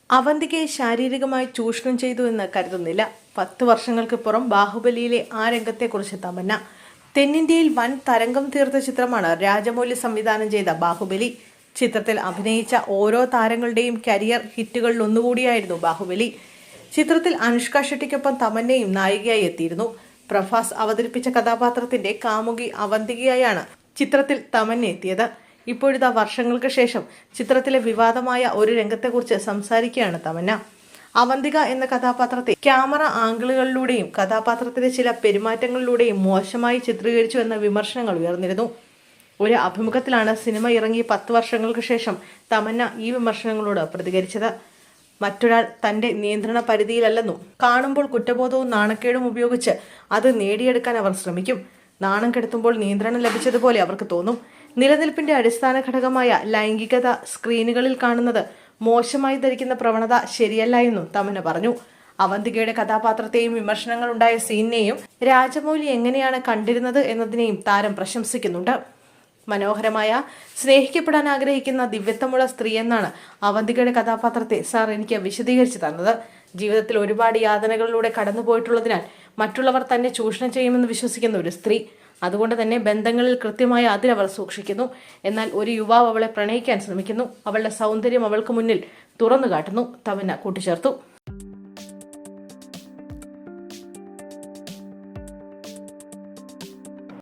അവന്തികയെ ശാരീരികമായി ചൂഷണം ചെയ്തു എന്ന് കരുതുന്നില്ല. 10 വർഷങ്ങൾക്കിപ്പുറം ബാഹുബലിയിലെ ആ രംഗത്തെക്കുറിച്ച് തമന്ന. തെന്നിന്ത്യയിൽ വൻ തരംഗം തീർത്ത ചിത്രമാണ് രാജമൗലി സംവിധാനം ചെയ്ത ബാഹുബലി. ചിത്രത്തിൽ അഭിനയിച്ച ഓരോ താരങ്ങളുടെയും കരിയർ ഹിറ്റുകളിൽ ഒന്നുകൂടിയായിരുന്നു ബാഹുബലി. ചിത്രത്തിൽ അനുഷ്ക ഷെട്ടിക്കൊപ്പം തമന്നയും നായികയായി എത്തിയിരുന്നു. പ്രഭാസ് അവതരിപ്പിച്ച കഥാപാത്രത്തിന്റെ കാമുകി അവന്തികയായാണ് ചിത്രത്തിൽ തമന്ന എത്തിയത്. ഇപ്പോഴിതാ വർഷങ്ങൾക്ക് ശേഷം ചിത്രത്തിലെ വിവാദമായ ഒരു രംഗത്തെക്കുറിച്ച് സംസാരിക്കുകയാണ് തമന്ന. അവന്തിക എന്ന കഥാപാത്രത്തെ ക്യാമറ ആംഗിളുകളിലൂടെയും കഥാപാത്രത്തിന്റെ ചില പെരുമാറ്റങ്ങളിലൂടെയും മോശമായി ചിത്രീകരിച്ചു എന്ന വിമർശനങ്ങൾ ഉയർന്നിരുന്നു. ഒരു അഭിമുഖത്തിലാണ് സിനിമ ഇറങ്ങി 10 വർഷങ്ങൾക്ക് ശേഷം തമന്ന ഈ വിമർശനങ്ങളോട് പ്രതികരിച്ചത്. മറ്റൊരാൾ തന്റെ നിയന്ത്രണ പരിധിയിലല്ലെന്നും കാണുമ്പോൾ കുറ്റബോധവും നാണക്കേടും ഉപയോഗിച്ച് അത് നേടിയെടുക്കാൻ അവർ ശ്രമിക്കും. നാണം കെടുത്തുമ്പോൾ നിയന്ത്രണം ലഭിച്ചതുപോലെ അവർക്ക് തോന്നും. നിലനിൽപ്പിന്റെ അടിസ്ഥാന ഘടകമായ ലൈംഗികത സ്ക്രീനുകളിൽ കാണുന്നത് മോശമായി ധരിക്കുന്ന പ്രവണത ശരിയല്ല എന്നും തമന്ന പറഞ്ഞു. അവന്തികയുടെ കഥാപാത്രത്തെയും വിമർശനങ്ങൾ ഉണ്ടായ സീനിനെയും രാജമൗലി എങ്ങനെയാണ് കണ്ടിരുന്നത് എന്നതിനെയും താരം പ്രശംസിക്കുന്നുണ്ട്. മനോഹരമായ, സ്നേഹിക്കപ്പെടാൻ ആഗ്രഹിക്കുന്ന ദിവ്യത്വമുള്ള സ്ത്രീ എന്നാണ് അവന്തികയുടെ കഥാപാത്രത്തെ സാർ എനിക്ക് വിശദീകരിച്ചു തന്നത്. ജീവിതത്തിൽ ഒരുപാട് യാതനകളിലൂടെ കടന്നുപോയിട്ടുള്ളതിനാൽ മറ്റുള്ളവർ തന്നെ ചൂഷണം ചെയ്യുമെന്ന് വിശ്വസിക്കുന്ന ഒരു സ്ത്രീ. അതുകൊണ്ട് തന്നെ ബന്ധങ്ങളിൽ കൃത്യമായ അതിരവൾ സൂക്ഷിക്കുന്നു. എന്നാൽ ഒരു യുവാവ് അവളെ പ്രണയിക്കാൻ ശ്രമിക്കുന്നു. അവളുടെ സൗന്ദര്യം അവൾക്ക് മുന്നിൽ തുറന്നു കാട്ടുന്നു, തമന്ന കൂട്ടിച്ചേർത്തു.